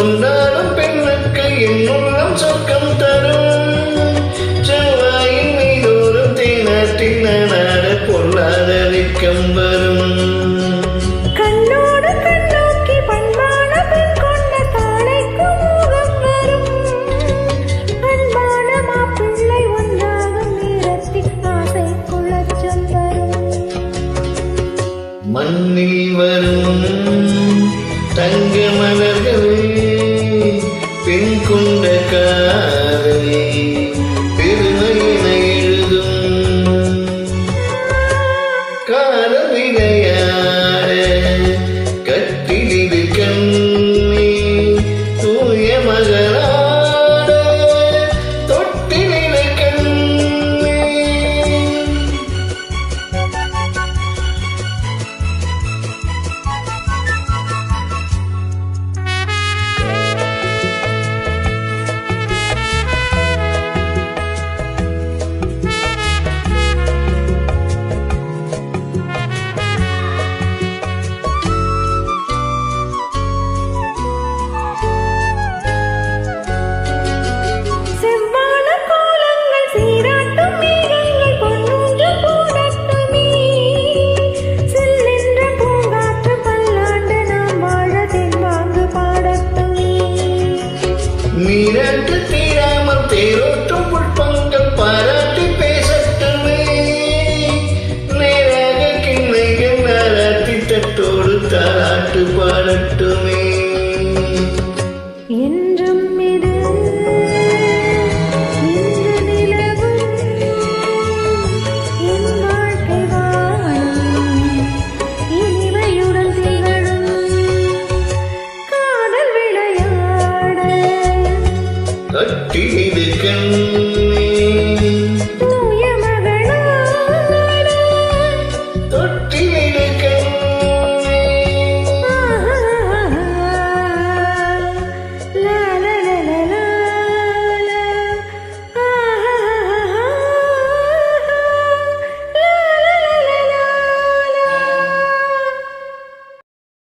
கொண்டாடும் பெண்ணுக்கு என் உள்ளம் சொர்க்கம் தரும். செவ்வாயின் மீதோறும் தேனாட்டின் நாட பொல்லாத வெட்கம் வரும். மண்ணில் வரும் தங்க மலர்கள் பெண் கொண்ட காதலை பெருமையின எழுதும். கால விளையாட கட்டிலிடு கண்ணி தூய மகளாட தொட்டிலிட கண்ணி. நீராட்டு தீராமல் தேரோட்டும் புட்பங்கள் பாராட்டி பேசட்டுமே. நேராக கிண்ணைகள் நாராட்டி தட்டோடு தாராட்டு பாடட்டுமே. என்றும் இது இந்த நிலவும் என் வாழ்க்கை வாழும் இனிமையுடன் திகழும். காதல் விளையாட கட்டிலிடு கண்ணி